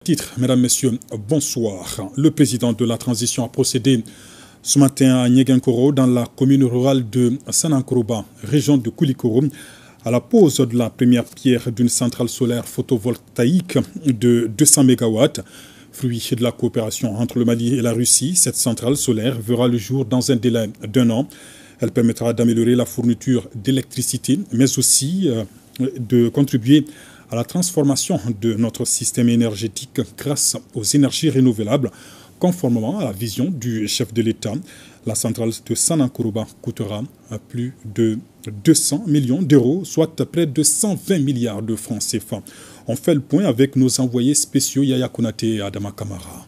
Titre, mesdames, messieurs, bonsoir. Le président de la transition a procédé ce matin à Nyegenkoro, dans la commune rurale de Sanankoroba, région de Koulikoro, à la pose de la première pierre d'une centrale solaire photovoltaïque de 200 MW. Fruit de la coopération entre le Mali et la Russie, cette centrale solaire verra le jour dans un délai d'1 an. Elle permettra d'améliorer la fourniture d'électricité, mais aussi de contribuer à la transformation de notre système énergétique grâce aux énergies renouvelables. Conformément à la vision du chef de l'État, la centrale de Sanankoroba coûtera plus de 200 millions d'euros, soit près de 120 milliards de francs CFA. On fait le point avec nos envoyés spéciaux Yaya Konaté et Adama Kamara.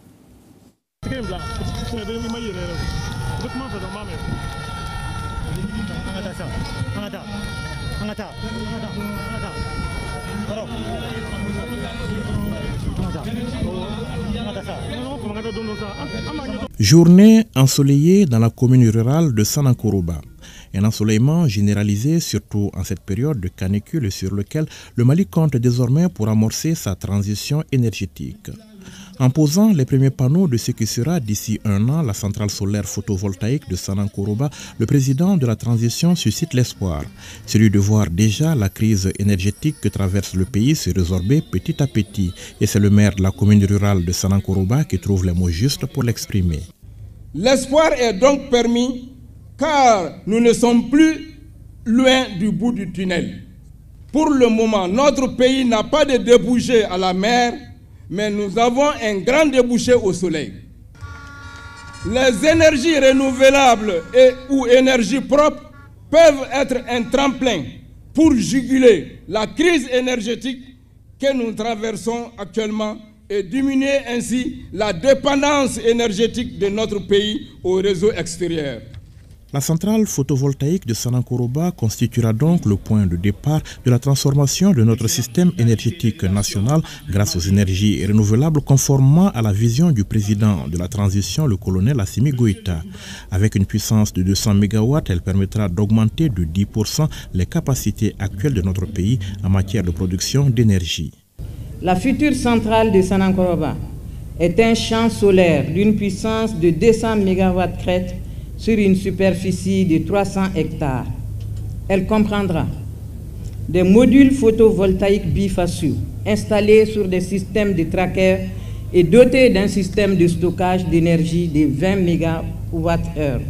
Journée ensoleillée dans la commune rurale de Sanankoroba. Un ensoleillement généralisé, surtout en cette période de canicule sur lequel le Mali compte désormais pour amorcer sa transition énergétique. En posant les premiers panneaux de ce qui sera d'ici 1 an la centrale solaire photovoltaïque de Sanankoroba, le président de la transition suscite l'espoir, celui de voir déjà la crise énergétique que traverse le pays se résorber petit à petit. Et c'est le maire de la commune rurale de Sanankoroba qui trouve les mots justes pour l'exprimer. L'espoir est donc permis car nous ne sommes plus loin du bout du tunnel. Pour le moment, notre pays n'a pas de débouché à la mer, mais nous avons un grand débouché au soleil. Les énergies renouvelables ou énergies propres peuvent être un tremplin pour juguler la crise énergétique que nous traversons actuellement et diminuer ainsi la dépendance énergétique de notre pays au réseau extérieur. La centrale photovoltaïque de Sanankoroba constituera donc le point de départ de la transformation de notre système énergétique national grâce aux énergies renouvelables conformément à la vision du président de la transition, le colonel Assimi Goïta. Avec une puissance de 200 MW, elle permettra d'augmenter de 10% les capacités actuelles de notre pays en matière de production d'énergie. La future centrale de Sanankoroba est un champ solaire d'une puissance de 200 MW crête sur une superficie de 300 hectares. Elle comprendra des modules photovoltaïques bifaciaux installés sur des systèmes de trackers et dotés d'un système de stockage d'énergie de 20 MWh.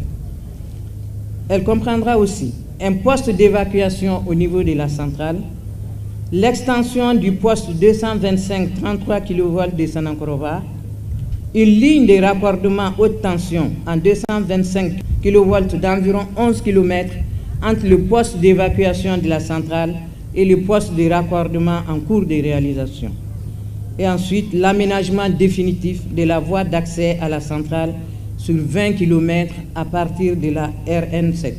Elle comprendra aussi un poste d'évacuation au niveau de la centrale, l'extension du poste 225-33 kV de Sanankoroba, une ligne de raccordement haute tension en 225 kV d'environ 11 km entre le poste d'évacuation de la centrale et le poste de raccordement en cours de réalisation. Et ensuite, l'aménagement définitif de la voie d'accès à la centrale sur 20 km à partir de la RN7.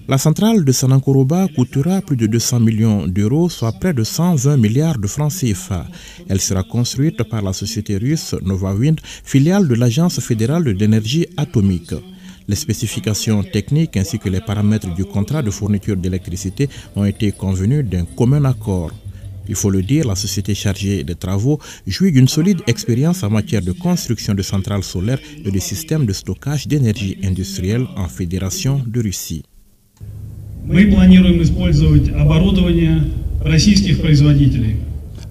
La centrale de Sanankoroba coûtera plus de 200 millions d'euros, soit près de 120 milliards de francs CFA. Elle sera construite par la société russe Novawind, filiale de l'Agence fédérale de l'énergie atomique. Les spécifications techniques ainsi que les paramètres du contrat de fourniture d'électricité ont été convenus d'un commun accord. Il faut le dire, la société chargée des travaux jouit d'une solide expérience en matière de construction de centrales solaires et de systèmes de stockage d'énergie industrielle en Fédération de Russie.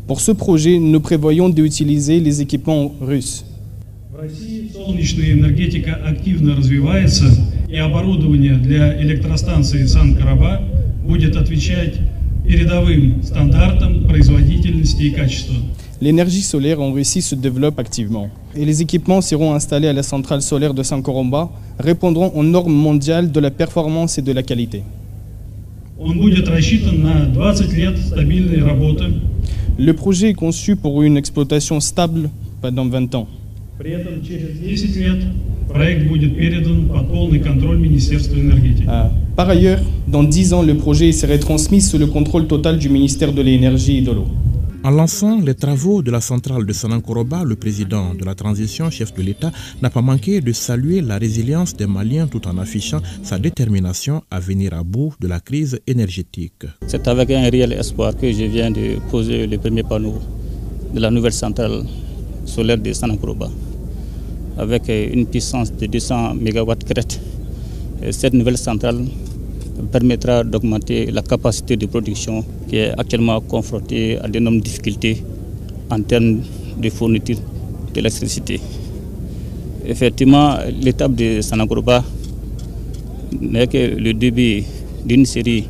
Pour ce projet, nous prévoyons d'utiliser les équipements russes. L'énergie solaire en Russie se développe activement et les équipements seront installés à la centrale solaire de Sanankoroba répondront aux normes mondiales de la performance et de la qualité. Le projet est conçu pour une exploitation stable pendant 20 ans. Par ailleurs, dans 10 ans, le projet serait transmis sous le contrôle total du ministère de l'Énergie et de l'eau. En lançant les travaux de la centrale de Sanankoroba, le président de la transition, chef de l'État, n'a pas manqué de saluer la résilience des Maliens tout en affichant sa détermination à venir à bout de la crise énergétique. C'est avec un réel espoir que je viens de poser le premier panneau de la nouvelle centrale solaire de Sanankoroba avec une puissance de 200 MW crête. Cette nouvelle centrale permettra d'augmenter la capacité de production qui est actuellement confrontée à d'énormes difficultés en termes de fourniture d'électricité. Effectivement, l'étape de Sanankoroba n'est que le début d'une série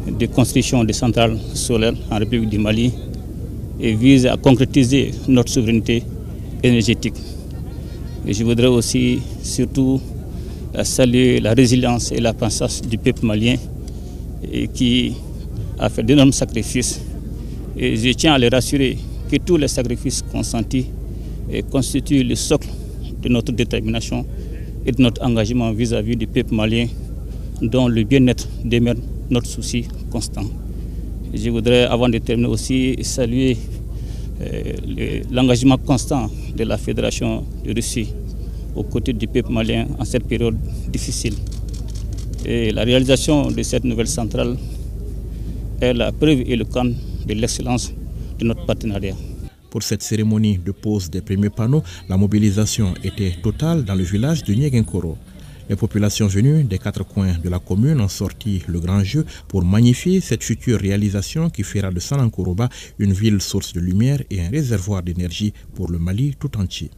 de construction de centrales solaires en République du Mali et vise à concrétiser notre souveraineté énergétique. Et je voudrais aussi surtout saluer la résilience et la patience du peuple malien qui a fait d'énormes sacrifices. Et je tiens à les rassurer que tous les sacrifices consentis constituent le socle de notre détermination et de notre engagement vis-à-vis du peuple malien dont le bien-être demeure notre souci constant. Je voudrais, avant de terminer aussi, saluer l'engagement constant de la Fédération de Russie aux côtés du peuple malien en cette période difficile. Et la réalisation de cette nouvelle centrale est la preuve éloquente de l'excellence de notre partenariat. Pour cette cérémonie de pose des premiers panneaux, la mobilisation était totale dans le village de Nieguenkoro. Les populations venues des 4 coins de la commune ont sorti le grand jeu pour magnifier cette future réalisation qui fera de Sanankoroba une ville source de lumière et un réservoir d'énergie pour le Mali tout entier.